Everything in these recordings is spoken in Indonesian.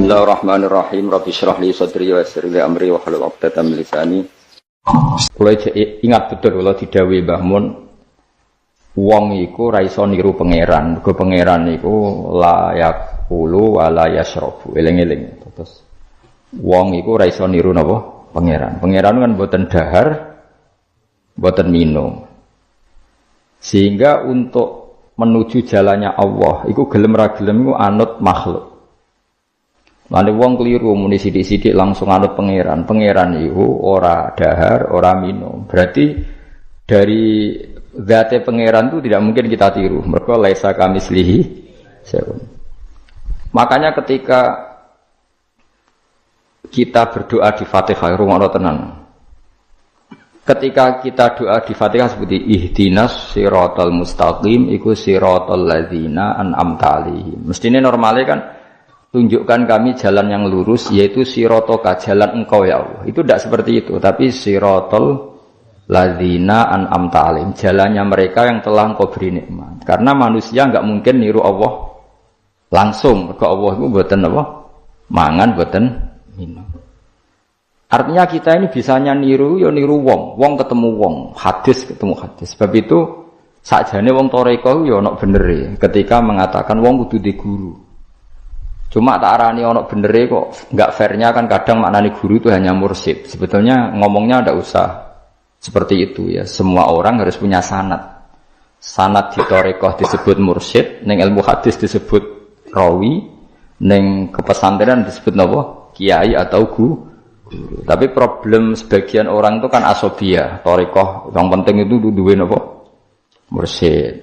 Bismillahirrahmanirrahim. Rabbi shrah li sadri wa yassir li amri wa hlul 'uqdatam min lisani. Kula ingat betul kula didhawuhi Mbah Mun, wong iku ra iso niru pangeran. Mergo pangeran iku la yaqulu wa la yashrabu. Eling-eling. Terus wong iku ra iso niru napa? Pangeran. Pangeran kan mboten dahar, mboten minum. Sehingga untuk menuju jalannya Allah iku gelem ra gelem iku anut makhluk. Lane wong keliru muni sithik-sithik langsung anut pangeran. Pangeran iku ora dahar, ora minum. Berarti dari zate pangeran itu tidak mungkin kita tiru. Mergo laisa kamislihi syai'un. Makanya ketika kita berdoa di Fatihah, rungokno tenan. Ketika kita doa di Fatihah seperti ihdinas siratal mustaqim iku siratal ladzina an'amta 'alaihim. Mestine normale kan tunjukkan kami jalan yang lurus, yaitu sirotoka, jalan engkau ya Allah. Itu tidak seperti itu, tapi sirotol ladzina an'amta 'alaihim, jalannya mereka yang telah engkau beri nikmat. Karena manusia enggak mungkin niru Allah langsung, mergo Allah itu mboten apa? Mangan mboten minum. Artinya kita ini bisanya niru, ya niru wong ketemu wong, hadis ketemu hadis. Sebab itu sakjane wong toreko ya ono benere ketika mengatakan wong kudu di guru. Cuma tak arani ono benere kok enggak fairnya kan kadang maknani guru itu hanya mursyid. Sebetulnya ngomongnya ndak usah seperti itu ya. Semua orang harus punya sanad. Sanad di thariqah disebut mursyid, ning ilmu hadis disebut rawi, ning kepesantrenan disebut napa? Kiai atau guru. Tapi problem sebagian orang itu kan asobia, thariqah yang penting itu duwe napa? Mursyid.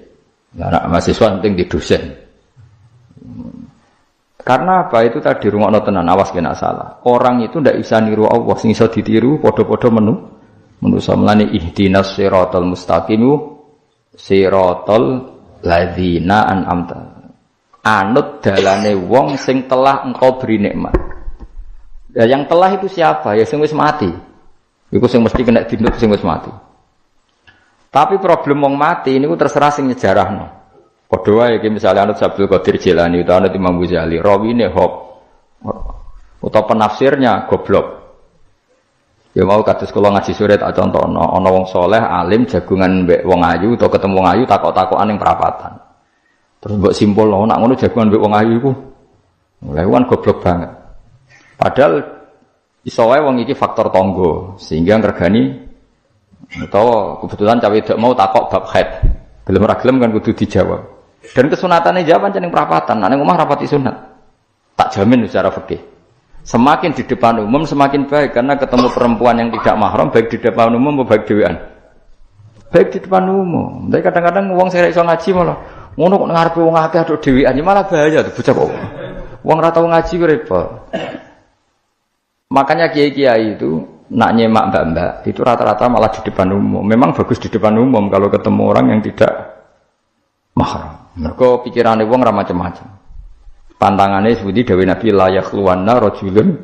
Nah, anak mahasiswa penting di dosen. Karena apa itu tadi rungokno tenan awas kena salah. Orang itu ndak bisa niru Allah, sing iso ditiru padha-padha manusa mlane ihdinas siratal mustaqim siratal ladzina an'amta. Anut dalane wong sing telah engkau beri nikmat. Ya yang telah itu siapa? Ya sing wis mati. Iku sing mesti kena dinut sing wis mati. Tapi problem wong mati niku terserah sing nyejarahno. Padha wae iki misale anut Abdul Qadir Jilani utawa anut Imam Ghazali, rawine hop utawa penafsirnya goblok. Ya mau kados kula ngaji sore tak contohno, ana wong saleh alim jagungan mbek wong ayu utawa ketemu wong ayu takok-takokan ning perapatan. Terus mbok simpulno nek ngono jagungan mbek wong ayu iku mulai kan goblok banget. Padahal iso wae wong iki faktor tangga sehingga ngregani utawa kebetulan cawe wedok mau takok bab haid. Gelem ora gelem kan kudu dijawab. Dan kesunatannya jawaban ceneng perapatan, nek omah rapati sunat. Tak jamin secara fikih. Semakin di depan umum semakin baik karena ketemu perempuan yang tidak mahram baik di depan umum maupun baik dhewean. Baik di depan umum. Tapi kadang-kadang wong sing iso ngaji malah ngono kok ngarepe wong akeh aduk dhewean malah bahaya tuh bocah kok. Wong ora tau ngaji ku repot. Makanya kiai-kiai itu nak nyemak mbak-mbak itu rata-rata malah di depan umum. Memang bagus di depan umum kalau ketemu orang yang tidak mahram. Mergo pikirane wong ora macam-macam. Pantangane seperti dawuh Nabi la yakhluwanna rajulun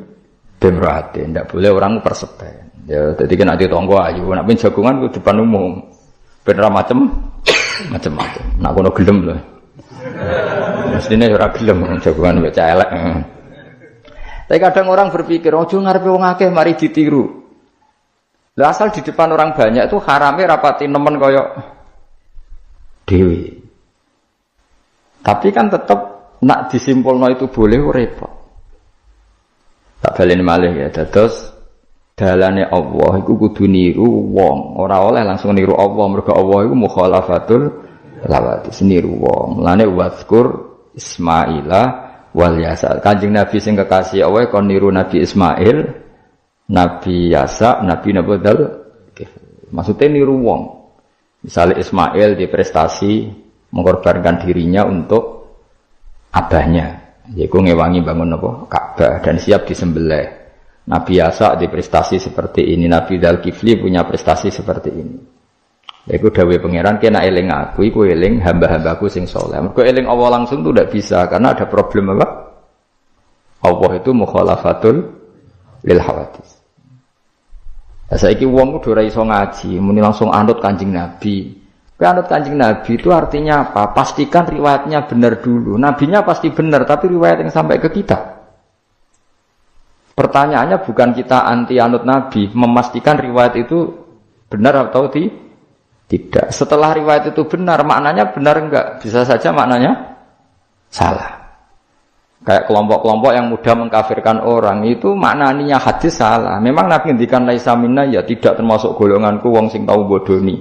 bimra'atin. Ndak boleh orang perseten. Ya dadi kena ditonggo ayu, nek ben jagongan ku depan umum. Ben ora macam-macam. Nak kono gelem lho. Mestine ora gelem jagongan wek elek. Tapi kadang orang berpikir, ojo ngarepe wong akeh mari ditiru. Lah asal di depan orang banyak itu harame rapati nemen kaya dhewe. Tapi kan tetap nak disimpulno itu boleh repot. Tak baleni malih ya, dados dalane Allah iku kudu niru wong, ora oleh langsung niru Allah, mergo Allah iku mukhalafatul lawati, niru wong. Lane wazkur Ismaila wal Yasa. Kanjeng Nabi sing kekasih Allah kon niru Nabi Ismail, Nabi Yasa, Nabi Nabodal. Maksudnya niru wong. Misalnya Ismail di prestasi mengorbankan dirinya untuk abahnya, yaitu ngewangi bangun apa? Ka'bah dan siap disembelih. Nabi Yasa di prestasi seperti ini, Nabi Dzulkifli punya prestasi seperti ini. Yaitu dawuh pangeran kena eling aku, iku eling hamba-hambaku sing saleh. Mergo eling Allah langsung itu tidak bisa karena ada problem apa? Allah itu mukhalafatul lil hawadits. Saiki wong kudu ora iso ngaji, muni langsung anut Kanjeng Nabi. Anut Kanjeng Nabi itu artinya apa? Pastikan riwayatnya benar dulu. Nabinya pasti benar, tapi riwayat yang sampai ke kita Pertanyaannya bukan kita anti anut Nabi, memastikan riwayat itu benar atau tidak. Setelah riwayat itu benar, maknanya benar enggak? Bisa saja maknanya salah. Kayak kelompok-kelompok yang mudah mengkafirkan orang itu maknanya hadis salah. Memang Nabi ngendikan laisa minna ya tidak termasuk golonganku wong sing tau bodoni.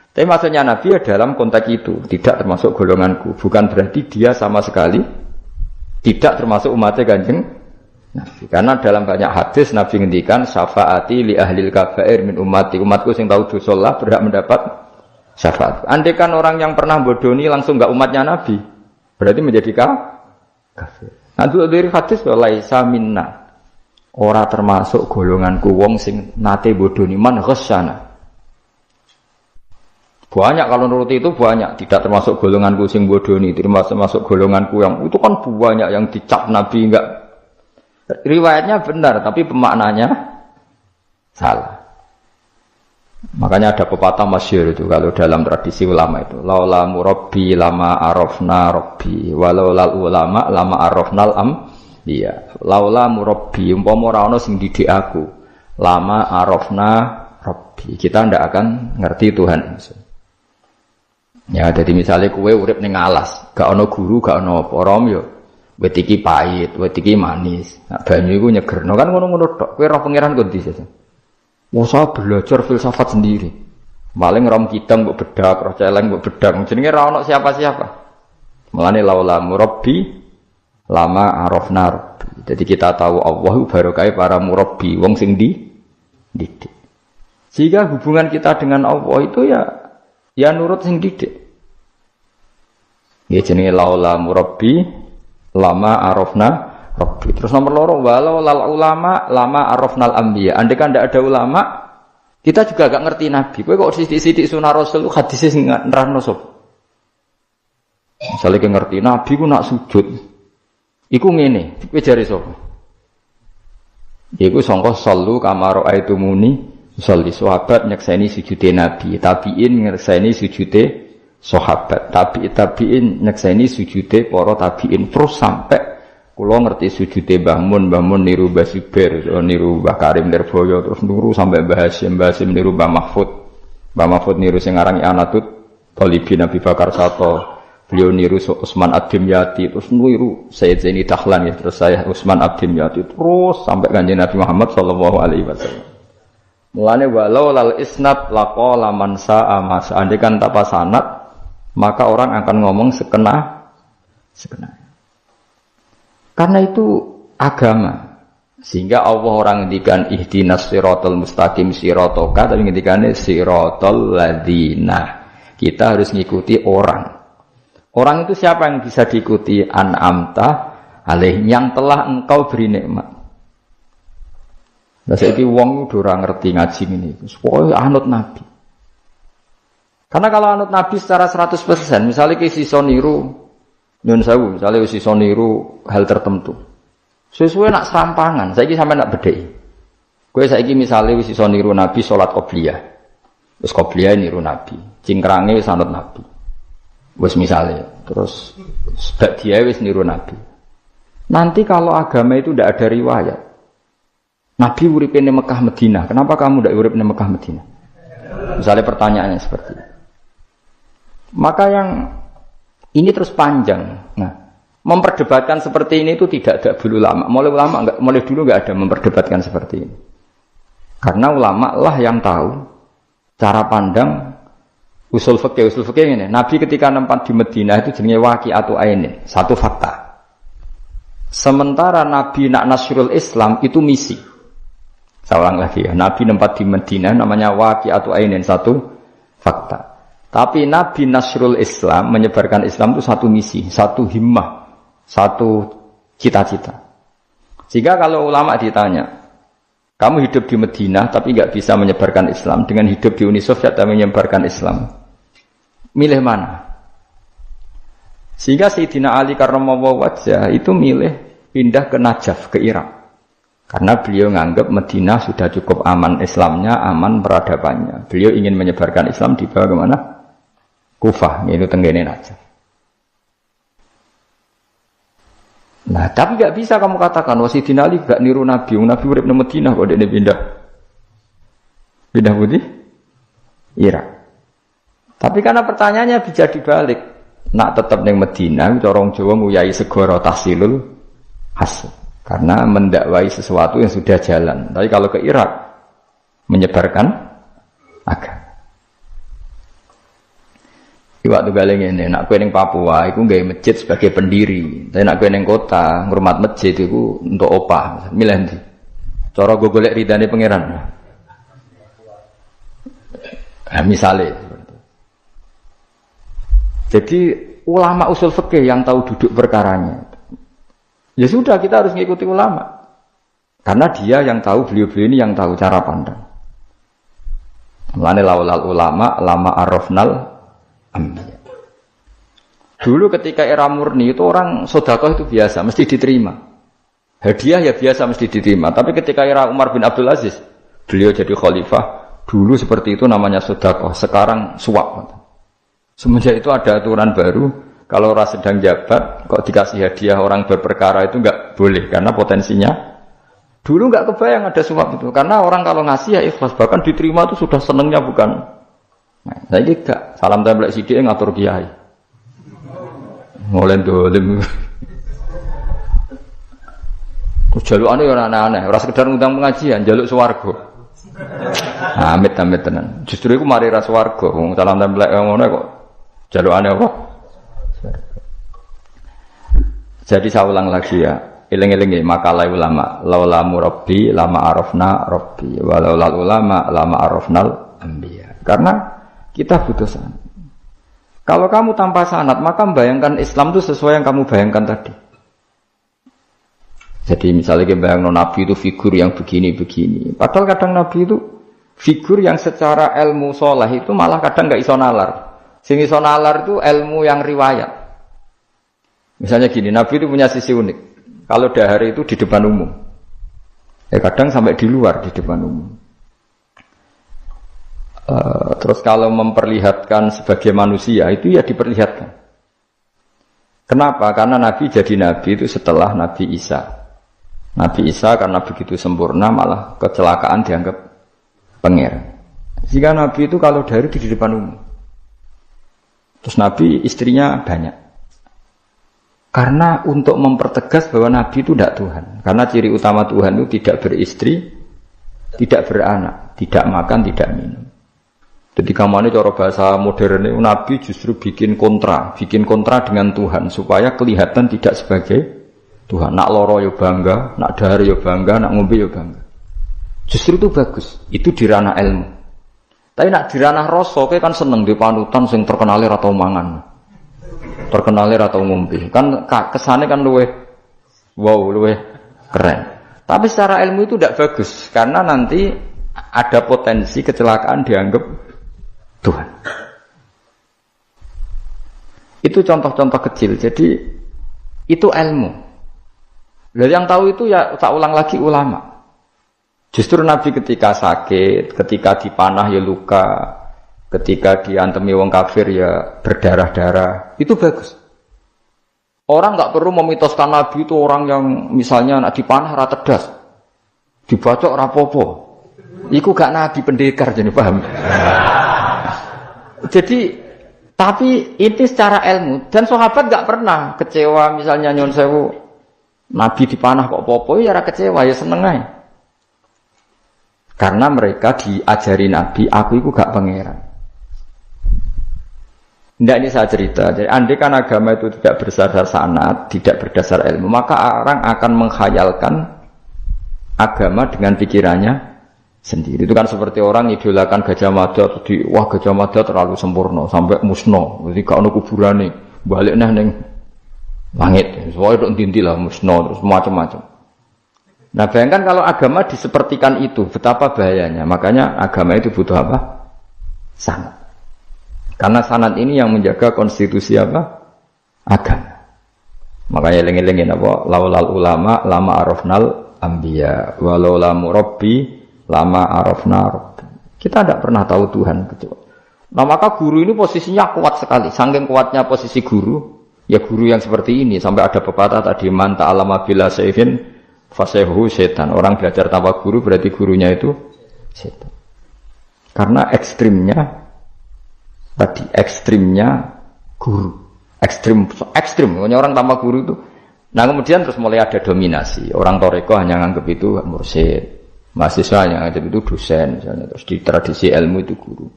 Tapi maksudnya Nabi ya dalam konteks itu tidak termasuk golonganku. Bukan berarti dia sama sekali tidak termasuk umatnya Kanjeng Nabi. Karena dalam banyak hadis Nabi ngendikan syafaati li ahlil kabair min ummati. Umatku sing tau dosa lah berhak mendapat syafaat. Andai kan orang yang pernah bodoni langsung enggak umatnya Nabi, berarti menjadi kafir. Nah, dari hadis laisa minna. Ora termasuk golonganku wong sing nate bodoni man ghasyana. Banyak kalau nuruti itu banyak, tidak termasuk golonganku sing bodoni, termasuk golonganku yang itu kan banyak yang dicap Nabi enggak. Riwayatnya benar tapi pemaknanya salah. Makanya ada pepatah masyhur itu kalau dalam tradisi ulama itu, laula murabbi lama arafna rabbi walau lal ulama lama arafnal iya. Laula murabbi umpama ora ana sing didik aku, lama arafna rabbi. Kita ndak akan ngerti Tuhan. Ya, jadi misalnya kowe urip ning alas, gak ana guru, gak ana apa, rom yo wit iki pahit, wit iki manis. Nah, banyu iku nyegerno kan ngono-ngono tok. Kowe roh pangeran kok dise. Saya belajar filsafat sendiri. Maling rom kidang mbok bedak, roh celeng mbok bedak. Jenenge ra ono siapa-siapa. Mulane laula murabbi lama arafna rabbi. Jadi kita tahu Allah barokah para murabbi, wong sing didik. Sehingga hubungan kita dengan Allah itu ya nurut sing didik. Ya jenenge laula murabbi lama arafna Rabbi. Terus nomor loro walau lal ulama lama arafnal anbiya. Andai kan tidak ada ulama, kita juga gak ngerti Nabi. Kowe kok sithik-sithik sunah Rasul hadise sing nerangno sapa? Misale ki ngerti Nabi ku nak sujud. Iku ngene, kowe jare sapa? Iku sangka sallu kama raaitumuni sholli. Sahabat nyekseni sujude Nabi, tabiin nyekseni sujude sahabat, tabiin nyekseni sujude para tabiin terus sampai kula ngerti sujude Mbah Mun niru Mbah Zubair, niru Mbah Karim Nirboyo, terus niru sampai Mbah Hasyim niru Mbah Mahfud niru sing aran Anatut Talibin Nabi Bakar Sato, beliau niru Utsman Ad-Dimyati, terus niru Sayyid Zaini Dahlan ya, terus saya Utsman Ad-Dimyati, terus sampai Kanjeng Nabi Muhammad sallallahu alaihi wasallam. Mulane walau lal isnad laqala man sa'a ma seandainya tanpa sanad maka orang akan ngomong sekena. Karena itu agama. Sehingga Allah orang ngendikan ihdinas siratal mustaqim siratoka, tapi ngendikane siratal ladzina. Kita harus ngikuti orang. Orang itu siapa yang bisa diikuti? An'amta alaihim, yang telah engkau beri nikmat. Nah, saiki wong udah ora ngerti ngaji ngene iku. Supaya anut Nabi. Karena kalau anut Nabi secara 100%, misalnya ki sisa niru nyun sewu, misalnya wis iso niru hal tertentu. Sesuai nak serampangan, saiki sampe nak bedheki. Kowe saiki misale wis iso niru Nabi salat qobliyah. Wis qobliyah niru Nabi, cingkrange wis anut Nabi. Wis misale, terus ba'diyah wis niru Nabi. Nanti kalau agama itu tidak ada riwayat. Nabi urip ning Mekah Madinah, kenapa kamu tidak urip ning Mekah Madinah? Misalnya pertanyaannya seperti itu. Maka yang ini terus panjang. Nah, memperdebatkan seperti ini itu tidak ada dulu ulama. Mulai dulu enggak ada memperdebatkan seperti ini. Karena ulama lah yang tahu cara pandang usul fikih ini. Nabi ketika nempat di Madinah itu jenenge waqi'atu ainin, satu fakta. Sementara Nabi nak nasrul Islam itu misi. Saya ulang lagi ya, Nabi nempat di Madinah namanya waqi'atu ainin, satu fakta. Tapi Nabi nasrul Islam, menyebarkan Islam itu satu misi, satu himmah, satu cita-cita. Sehingga kalau ulama ditanya, kamu hidup di Madinah tapi nggak bisa menyebarkan Islam, dengan hidup di Uni Soviet tapi menyebarkan Islam, milih mana? Sehingga Sayyidina Ali karramallahu wajhah itu milih pindah ke Najaf, ke Irak. Karena beliau nganggap Madinah sudah cukup aman Islamnya, aman peradabannya. Beliau ingin menyebarkan Islam di bawah kemana? Kufah, yaitu tenggene Najaf. Nah, tapi nggak bisa kamu katakan Sayyidina Ali gak niru Nabi. Nabi urip nang Madinah kok dia pindah putih Irak. Tapi karena pertanyaannya bisa dibalik. Nak tetap nang Madinah, cara orang Jawa nguyai segara tahsilul hasil. Karena mendakwai sesuatu yang sudah jalan. Tapi kalau ke Irak menyebarkan agama. Waktu galeng ini, nak kue neng Papua, aku nggak masjid sebagai pendiri. Tapi nak kue neng kota, ngurmat masjid itu untuk opah. Milih nanti. Cara gue golek ridane pangeran. Nah, misalnya. Jadi ulama usul fikih yang tahu duduk perkaranya. Ya sudah, kita harus mengikuti ulama. Karena dia yang tahu, beliau-beliau ini yang tahu cara pandang. Mulane laulal ulama, lama arafnal ambiya. Dulu ketika era murni itu orang sedekah itu biasa, mesti diterima. Hadiah ya biasa mesti diterima. Tapi ketika era Umar bin Abdul Aziz, beliau jadi khalifah, dulu seperti itu namanya sedekah, sekarang suap. Semenjak itu ada aturan baru, kalau orang sedang jabat, kok dikasih hadiah orang berperkara itu enggak boleh, karena potensinya. Dulu enggak kebayang ada suap itu, karena orang kalau ngasih ya ikhlas, bahkan diterima itu sudah senengnya bukan. Nah, saya tidak, salam templek sidik ngatur kiai. Mulai dolim. Jaluk aneh orang aneh-aneh, orang sekedar ngundang pengajian, jaluk swarga. Amit-amit tenan. Justru itu mari ras swarga, wong salam templek ngono kok. Jaluk aneh apa? Jadi saya ulang lagi ya, eling-eling makalah ulama, laula murabbi lama arafna rabbi, walaulal ulama lama arafnal anbiya. Karena kita butuh sanad. Kalau kamu tanpa sanad, maka membayangkan Islam itu sesuai yang kamu bayangkan tadi. Jadi misalnya kita bayangkan Nabi itu figur yang begini-begini. Padahal kadang Nabi itu figur yang secara ilmu sholah itu malah kadang nggak iso nalar. Sing iso nalar itu ilmu yang riwayat. Misalnya gini, Nabi itu punya sisi unik. Kalau dahar itu di depan umum. Ya kadang sampai di luar di depan umum. Terus kalau memperlihatkan sebagai manusia itu ya diperlihatkan. Kenapa? Karena Nabi jadi Nabi itu setelah Nabi Isa. Nabi Isa karena begitu sempurna malah kecelakaan dianggap pangeran. Jika Nabi itu kalau dari di depan umum. Terus Nabi istrinya banyak. Karena untuk mempertegas bahwa Nabi itu tidak Tuhan. Karena ciri utama Tuhan itu tidak beristri, tidak beranak, tidak makan, tidak minum. Jadi kamu ini cara bahasa modern itu Nabi justru bikin kontra dengan Tuhan supaya kelihatan tidak sebagai Tuhan. Nak loro yo bangga, nak dahar yo bangga, nak ngombe yo bangga. Justru itu bagus. Itu di ranah ilmu. Tapi nak di ranah rasa kowe kan seneng di panutan sing terkenale ra tau mangan. Terkenale ra tau ngombe. Kan kesane kan luweh keren. Tapi secara ilmu itu tidak bagus karena nanti ada potensi kecelakaan dianggap Tuhan. Itu contoh-contoh kecil. Jadi itu ilmu. Dan yang tahu itu ya tak ulang lagi ulama. Justru Nabi ketika sakit, ketika dipanah ya luka, ketika diantemi wong kafir ya berdarah-darah, itu bagus. Orang nggak perlu memitoskan Nabi itu orang yang misalnya nak dipanah ra tedas, dibacok rapopo. Iku gak Nabi pendekar jadi paham. Jadi tapi itu secara ilmu dan sahabat nggak pernah kecewa misalnya nyon sewu Nabi dipanah kok popo ya ra kecewa ya seneng ae. Karena mereka diajari Nabi, aku itu gak pangeran. Tidak ini saya cerita. Jadi andai kan agama itu tidak berdasar sanad, tidak berdasar ilmu, maka orang akan menghayalkan agama dengan pikirannya sendiri. Itu kan seperti orang idolakan Gajah Mada, wah Gajah Mada terlalu sempurna sampai musno. Jadi gak ada kuburane, balik neng langit. Soalnya itu intilah musno terus macam-macam. Nah bayangkan kalau agama disepertikan itu, betapa bahayanya. Makanya agama itu butuh apa? Sanad. Karena sanad ini yang menjaga konstitusi apa? Agama. Makanya eling-elingin apa? Laulal ulama lama arafnal anbiya, walau lamu rabbi lama arafna rabbi. Kita tidak pernah tahu Tuhan kecuali. Nah maka guru ini posisinya kuat sekali. Saking kuatnya posisi guru, Ya guru yang seperti ini sampai ada pepatah tadi man ta'allama bila sayyidin fasahu setan. Orang belajar tanpa guru berarti gurunya itu setan. Karena ekstrimnya guru. Ekstrim. Orang tanpa guru itu. Nah kemudian terus mulai ada dominasi. Orang toreko hanya nganggap itu mursyid. Mahasiswa yang nganggap itu dosen misalnya. Terus di tradisi ilmu itu guru.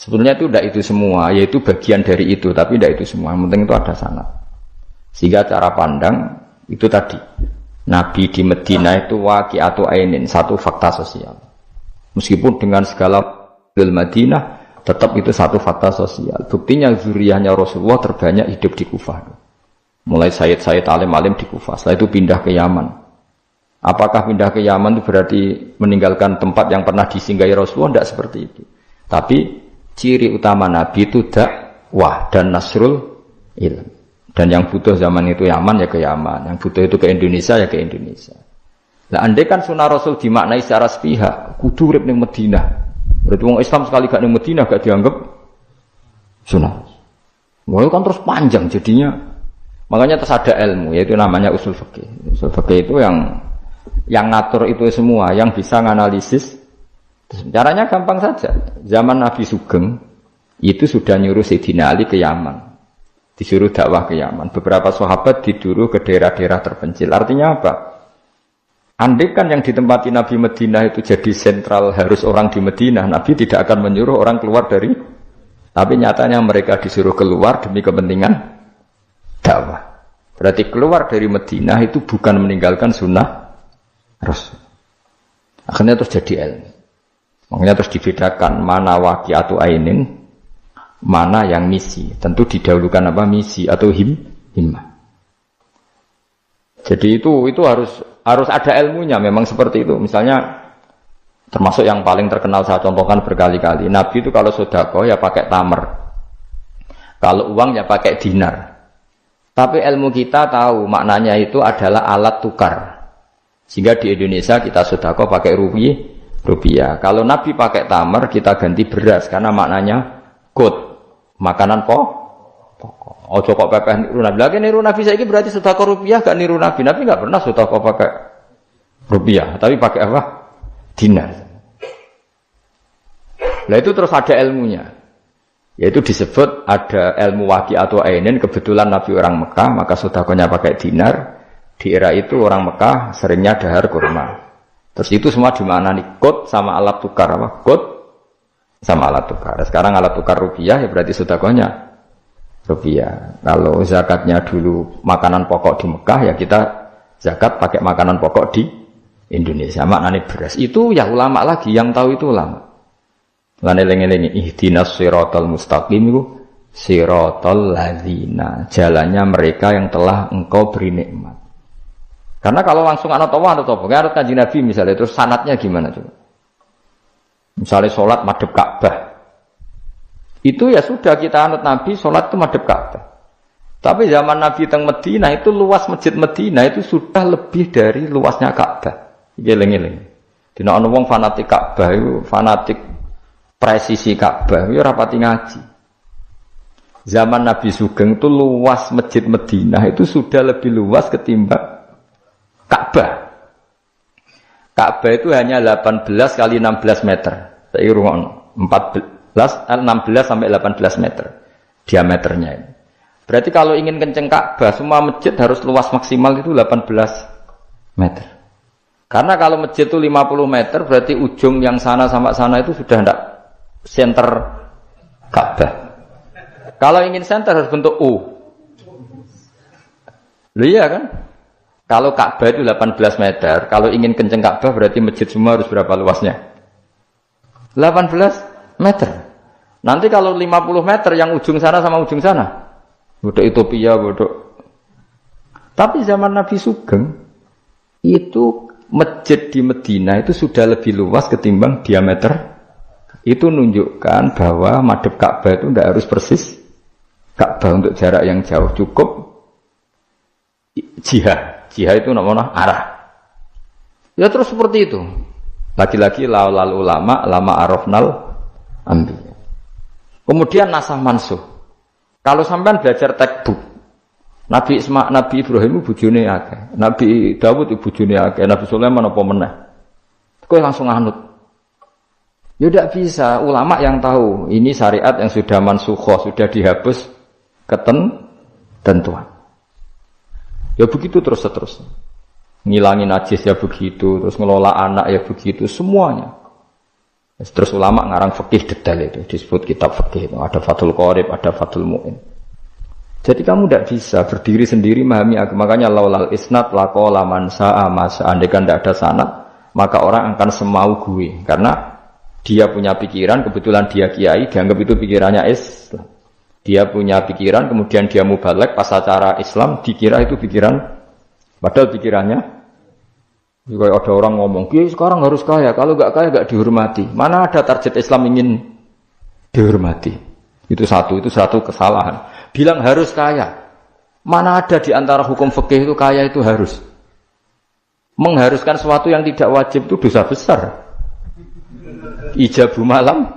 Sebetulnya itu tidak itu semua, yaitu bagian dari itu, tapi tidak itu semua. Yang penting itu ada sanad. Sehingga cara pandang itu tadi. Nabi di Medina itu waqi'atu ainin, satu fakta sosial. Meskipun dengan segala Madinah, tetap itu satu fakta sosial. Buktinya zuriyahnya Rasulullah terbanyak hidup di Kufah. Mulai Sayyid alim-alim di Kufah, setelah itu pindah ke Yaman. Apakah pindah ke Yaman itu berarti meninggalkan tempat yang pernah disinggahi Rasulullah? Tidak seperti itu. Tapi ciri utama Nabi itu dakwah dan nasrul ilm. Dan yang butuh zaman itu Yaman ya ke Yaman, yang butuh itu ke Indonesia ya ke Indonesia. Nah, andai kan sunnah Rasul dimaknai secara sepihak, kudu urip ning Madinah. Berarti orang Islam sekali gak ning Madinah gak dianggap sunnah. Wah, kan terus panjang jadinya. Makanya terus ada ilmu, yaitu namanya usul fikih. Usul fikih itu yang ngatur itu semua, yang bisa nganalisis. Caranya gampang saja. Zaman Nabi Sugeng itu sudah nyuruh Sayyidina Ali ke Yaman. Disuruh dakwah ke Yaman. Beberapa sahabat disuruh ke daerah-daerah terpencil. Artinya apa? Andai kan yang ditempati Nabi Madinah itu jadi sentral harus orang di Madinah, Nabi tidak akan menyuruh orang keluar dari. Tapi nyatanya mereka disuruh keluar demi kepentingan dakwah. Berarti keluar dari Madinah itu bukan meninggalkan sunnah Rasul. Akhirnya terus jadi ilmu. Makanya terus dibedakan mana waqi'atu ainin, mana yang misi. Tentu didahulukan apa misi atau himmah. Jadi itu harus ada ilmunya. Memang seperti itu. Misalnya termasuk yang paling terkenal saya contohkan berkali-kali. Nabi itu kalau sedekah ya pakai tamer. Kalau uang ya pakai dinar. Tapi ilmu kita tahu maknanya itu adalah alat tukar. Sehingga di Indonesia kita sedekah pakai rupiah. Kalau Nabi pakai tamer, kita ganti beras karena maknanya qut, makanan pokok. Ojo kok pepeh niru Nabi. Lagi niru Nabi saiki berarti sedekah rupiah gak niru Nabi. Nabi gak pernah sedekah pakai rupiah, tapi pakai apa? Dinar. Nah itu terus ada ilmunya. Yaitu disebut ada ilmu waqi'atu ainin. Kebetulan Nabi orang Mekah, maka sedekahnya pakai dinar. Di era itu orang Mekah seringnya dahar kurma. Terus itu semua dimaknani qut sama alat tukar apa? Qut sama alat tukar. Sekarang alat tukar rupiah ya berarti sedekahnya rupiah. Kalau zakatnya dulu makanan pokok di Mekah ya kita zakat pakai makanan pokok di Indonesia. Maknanya beras. Itu ya ulama lagi yang tahu itu ulama. Lan eling-eling ihdinas siratal mustaqim itu siratal ladzina. Jalannya mereka yang telah engkau beri nikmat. Karena kalau langsung anut Allah, anut Kanjeng Nabi misalnya, terus sanatnya gimana coba? Misalnya sholat madhep Ka'bah, itu ya sudah kita anut Nabi, sholat itu madhep Ka'bah. Tapi zaman Nabi teng Medina itu luas masjid Medina itu sudah lebih dari luasnya Ka'bah. Geleng-geleng. Dina ana wong fanatik Ka'bah itu, fanatik presisi Ka'bah, itu rapati ngaji. Zaman Nabi Sugeng itu luas masjid Medina itu sudah lebih luas ketimbang Ka'bah. Ka'bah itu hanya 18 kali 16 meter. Saya rungokno 16 sampai 18 meter diameternya ini. Berarti kalau ingin kenceng Ka'bah, semua masjid harus luas maksimal itu 18 meter. Karena kalau masjid itu 50 meter, berarti ujung yang sana sampai sana itu sudah tidak center Ka'bah. Kalau ingin center harus bentuk U. Loh iya kan? Kalau Ka'bah itu 18 meter, kalau ingin kenceng Ka'bah berarti masjid semua harus berapa luasnya? 18 meter. Nanti kalau 50 meter yang ujung sana sama ujung sana, bodoh Ethiopia, bodoh. Tapi zaman Nabi Sugeng, itu masjid di Medina itu sudah lebih luas ketimbang diameter. Itu menunjukkan bahwa madhep Ka'bah itu tidak harus persis Ka'bah untuk jarak yang jauh, cukup jihad. Jihad itu namanya arah. Ya terus seperti itu. Lagi-lagi laul ulama, lama arafnal ambi. Kemudian nasah mansuh. Kalau sampean belajar textbook, Nabi Ibrahim bojone akeh, Nabi Dawud bojone akeh, Nabi Sulaiman apa meneh. Kowe langsung anut. Ya tidak bisa, ulama yang tahu ini syariat yang sudah mansukhoh, sudah dihapus ketentuan. Ya begitu terus. Ngilangin najis ya begitu, terus ngelola anak ya begitu, semuanya. Terus ulama ngarang fikih detail itu, disebut kitab fikih itu, ada Fathul Qorib, ada Fathul Mu'in. Jadi kamu tidak bisa berdiri sendiri memahami agama. Makanya laulal isnad laqala man sa'a masa. Andaikan tidak ada sanad, maka orang akan semau gue. Karena dia punya pikiran, kebetulan dia kiai, dianggap itu pikirannya Islam. Dia punya pikiran, kemudian dia mubalek pas acara Islam, dikira itu pikiran, padahal pikirannya. Juga ada orang ngomong, kiai sekarang harus kaya, kalau nggak kaya nggak dihormati. Mana ada target Islam ingin dihormati? Itu satu kesalahan. Bilang harus kaya. Mana ada di antara hukum fikih itu kaya itu harus. Mengharuskan sesuatu yang tidak wajib itu dosa besar. Ijabu malam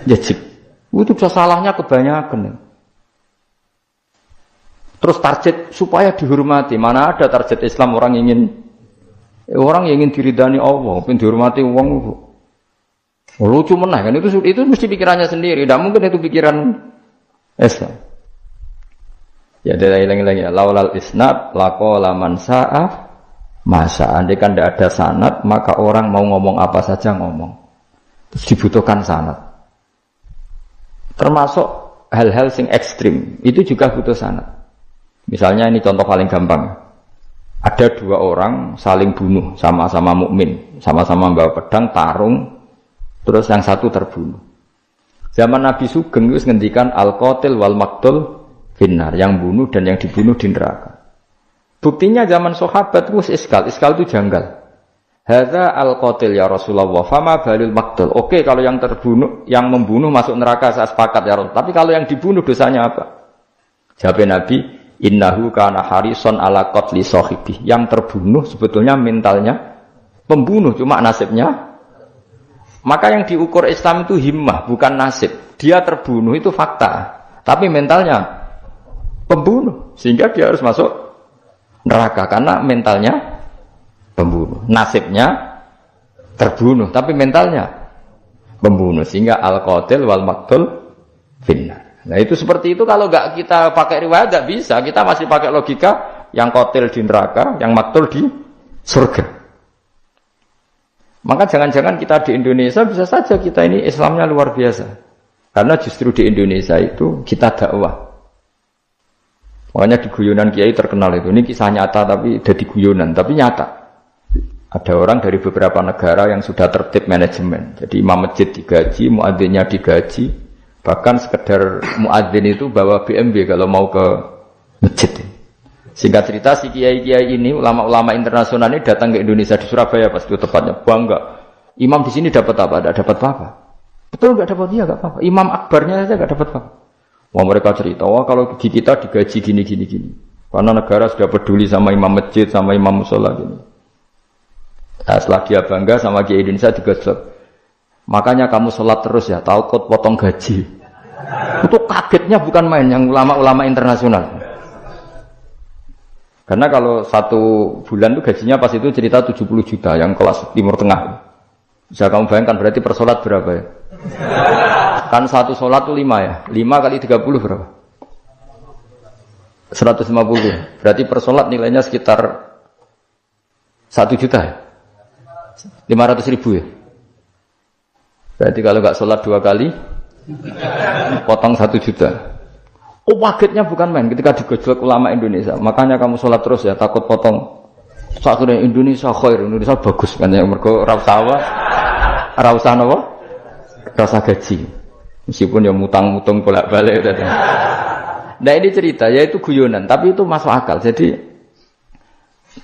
yajib. Itu dosa salahnya kebanyakan. Terus target supaya dihormati. Mana ada target Islam orang ingin diridani Allah, ingin dihormati uang itu. Lucu meneh kan itu mesti pikirannya sendiri. Tidak mungkin itu pikiran Islam. Ya dileng-leng ya. Laulal isnad laqala man sa'a masa. Andai kan tidak ada sanad, maka orang mau ngomong apa saja ngomong. Terus dibutuhkan sanad. Termasuk hal-hal sing ekstrim, itu juga butuh sanad. Misalnya ini contoh paling gampang. Ada dua orang saling bunuh, sama-sama mukmin, sama-sama bawa pedang, tarung, terus yang satu terbunuh. Zaman Nabi Sugeng itu ngendikan al-qatil wal maqtul finnar, yang bunuh dan yang dibunuh di neraka. Buktinya zaman sahabat itu iskal itu janggal. Hadza al-qatil ya Rasulullah, fama balil maqtul. Oke, kalau yang terbunuh, yang membunuh masuk neraka saya sepakat ya Rasul. Tapi kalau yang dibunuh dosanya apa? Jawab Nabi, innahu kana harison ala qatli sahibi. Yang terbunuh sebetulnya mentalnya pembunuh, cuma nasibnya. Maka yang diukur Islam itu himmah, bukan nasib. Dia terbunuh itu fakta, tapi mentalnya pembunuh, sehingga dia harus masuk neraka karena mentalnya pembunuh, nasibnya terbunuh, tapi mentalnya pembunuh, sehingga al-qatil wal maqtul finnar. Nah itu seperti itu. Kalau enggak kita pakai riwayat enggak bisa, kita masih pakai logika yang qatil di neraka, yang maqtul di surga. Maka jangan-jangan kita di Indonesia bisa saja kita ini Islamnya luar biasa, karena justru di Indonesia itu kita dakwah. Makanya di guyonan kiai terkenal itu, ini kisah nyata tapi jadi guyonan, tapi nyata. Ada orang dari beberapa negara yang sudah tertib manajemen. Jadi imam masjid digaji, muadzinnya digaji, bahkan sekedar muadzin itu bawa BMW kalau mau ke masjid. Singkat cerita si kiai-kiai ini, ulama-ulama internasional ini datang ke Indonesia di Surabaya pas itu tepatnya, bangga. Imam di sini dapat apa? Tidak dapat apa-apa. Betul nggak dapat dia nggak apa-apa. Imam akbarnya saja nggak dapat apa-apa. Wah mereka cerita, wah kalau di kita digaji gini. Karena negara sudah peduli sama imam masjid, sama imam musola gini. Nah, setelah dia bangga sama Kiai Indonesia digosok. Makanya kamu sholat terus ya, takut potong gaji. Itu kagetnya bukan main yang ulama-ulama internasional. Karena kalau satu bulan itu gajinya pas itu cerita 70 juta yang kelas Timur Tengah. Bisa kamu bayangkan berarti per sholat berapa ya? Kan satu sholat itu 5 ya, 5 kali 30 berapa? 150. Berarti per sholat nilainya sekitar 1 juta ya? 500.000 ya? Berarti kalau nggak sholat 2 kali potong 1 juta. Oh kagetnya bukan main ketika digojlok ulama Indonesia. Makanya kamu sholat terus ya, takut potong. Saatnya Indonesia khair, Indonesia bagus kan ya, mergo rasa apa? Rasa gaji. Meskipun ya mutang-mutang bolak-balik. Nah ini cerita, yaitu guyonan, tapi itu masuk akal. Jadi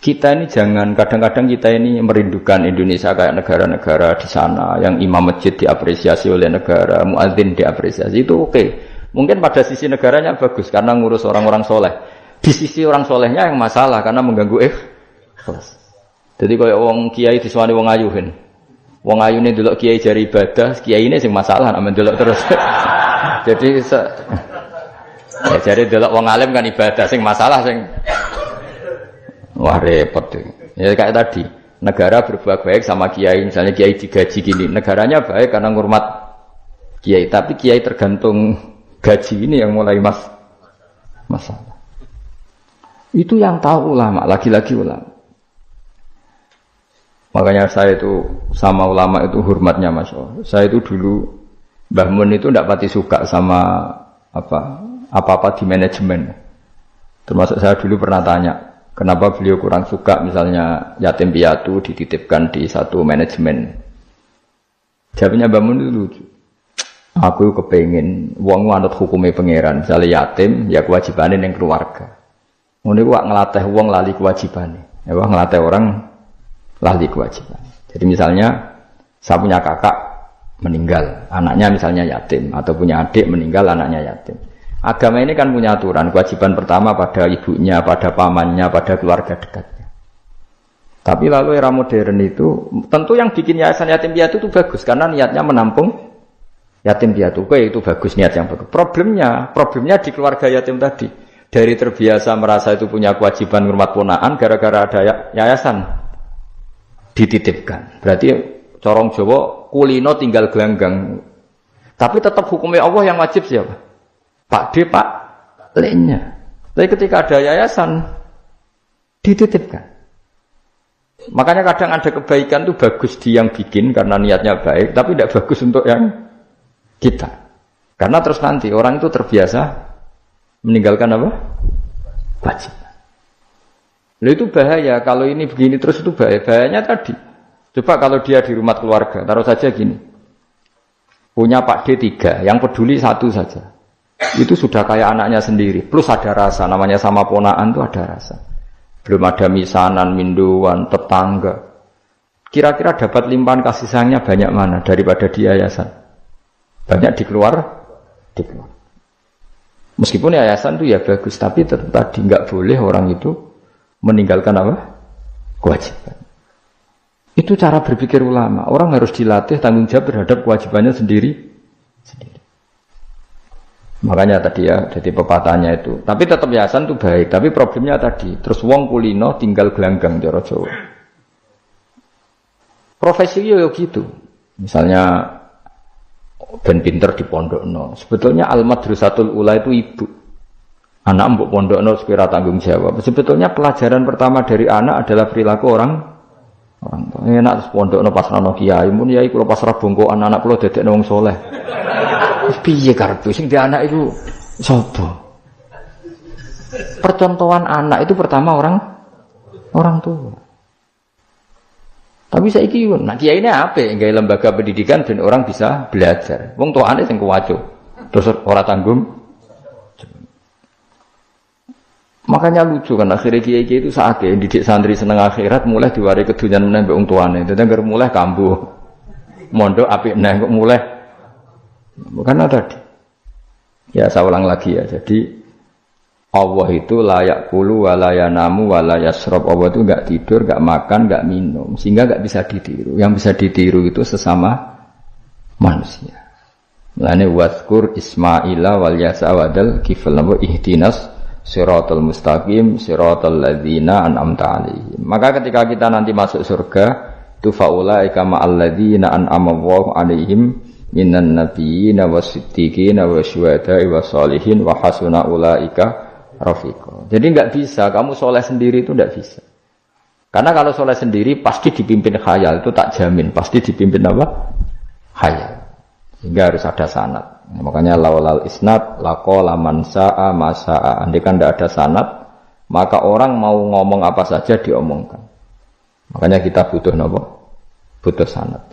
kita ini jangan, kadang-kadang kita ini merindukan Indonesia kayak negara-negara di sana yang imam masjid diapresiasi oleh negara, muadzin diapresiasi, itu oke. Mungkin pada sisi negaranya bagus karena ngurus orang-orang soleh. Di sisi orang solehnya yang masalah karena mengganggu ikhlas. Jadi kalau wong kiai disuwani wong ayuhin. Wong ayune delok kiai jari ibadah, kiai ini sing masalah nek delok terus. Jadi Ya jadi delok wong alim kan ibadah, sing masalah sing wah repot tuh. Ya kayak tadi, negara berbuat baik sama kiai, misalnya kiai digaji gini, negaranya baik karena ngurmat kiai, tapi kiai tergantung gaji ini yang mulai masalah. Itu yang tahu ulama, lagi-lagi ulama. Makanya saya itu sama ulama itu hormatnya Mas. Saya itu dulu Mbah Mun itu tidak pati suka sama apa-apa di manajemen. Termasuk saya dulu pernah tanya, kenapa beliau kurang suka misalnya yatim piatu dititipkan di satu manajemen. Jawabnya Mbah Mun itu lucu. Aku kepengen wong anut hukumnya pangeran, misalnya yatim ya kewajibannya yang keluarga. Ngono iku ngelatih wong lali kewajibannya. Ya ngelatih orang lali kewajiban. Jadi misalnya saya punya kakak meninggal, anaknya misalnya yatim, atau punya adik meninggal, anaknya yatim. Agama ini kan punya aturan, kewajiban pertama pada ibunya, pada pamannya, pada keluarga dekatnya. Tapi lalu era modern itu, tentu yang bikin yayasan yatim piatu itu bagus, karena niatnya menampung yatim piatu. Oke, itu bagus, niat yang bagus. Problemnya di keluarga yatim tadi. Dari terbiasa merasa itu punya kewajiban ngurmat ponaan, gara-gara ada yayasan dititipkan. Berarti corong Jawa kulino tinggal gelanggang. Tapi tetap hukumnya Allah yang wajib siapa? Pak D, Pak L-nya. Tapi ketika ada yayasan dititipkan. Makanya kadang ada kebaikan itu bagus di yang bikin karena niatnya baik, tapi tidak bagus untuk yang kita. Karena terus nanti orang itu terbiasa meninggalkan apa? Wajib. Lalu itu bahaya, kalau ini begini terus itu bahaya. Bahayanya tadi, coba kalau dia di rumah keluarga, taruh saja gini, punya Pak D 3, yang peduli 1 saja, itu sudah kayak anaknya sendiri, plus ada rasa, namanya sama ponaan itu ada rasa. Belum ada misanan, minduan, tetangga. Kira-kira dapat limpahan kasih sayangnya banyak mana daripada di yayasan? Banyak di keluar. Meskipun yayasan itu ya bagus, tapi tetap tadi nggak boleh orang itu meninggalkan apa? Kewajiban. Itu cara berpikir ulama. Orang harus dilatih tanggung jawab terhadap kewajibannya sendiri. Makanya tadi ya, jadi pepatahnya itu. Tapi tetap yayasan itu baik. Tapi problemnya tadi, terus wong kulino tinggal gelanggang cara Jawa. Profesi yo gitu. Misalnya ben pinter di pondokno. Sebetulnya al-madrasatul ula itu ibu. Anak mbok pondokno supaya tanggung jawab. Sebetulnya pelajaran pertama dari anak adalah perilaku orang tua. Enak terus pondokno pas ana kiai, mun yai kula pas rabongkoan anak kula dadekno wong saleh. Piye karepe sing di anak itu sapa? Percontohan anak itu pertama orang tua. Tapi saiki nah kiai ini apa? Gawe lembaga pendidikan dan orang bisa belajar. Wong tuane sing kuwaco. Terus ora tanggung. Makanya lucu kan akhirnya kiai itu sakit didik santri seneng akhirat mulai diwari kedunyan meneh mbek wong tuane. Dadi anggere mulai kambuh. Mondok apik neh kok mulai. Bukan tadi. Ya saya ulang lagi ya. Jadi Allah itu layak kulu walayanamu walayasrob. Allah itu enggak tidur, enggak makan, enggak minum, sehingga enggak bisa ditiru. Yang bisa ditiru itu sesama manusia. Mulane wazkur Ismaila wal yasa wadal kifal nabu ihtinas siratal mustaqim siratal ladzina an'amta alaihim. Maka ketika kita nanti masuk surga, tu faulaika ma'al ladzina an'ama Allahu alaihim minan nabiyyin wasiddiqin wasyuhada'i wassalihin wa hasuna ulaika rafiqo. Jadi enggak bisa, kamu soleh sendiri itu enggak bisa. Karena kalau soleh sendiri pasti dipimpin khayal, itu tak jamin. Pasti dipimpin apa? Khayal. Sehingga harus ada sanad. Makanya laulal isnad laqala man sa'a ma sa'a. Andai kan enggak ada sanad, maka orang mau ngomong apa saja diomongkan. Makanya kita butuh apa? Butuh sanad.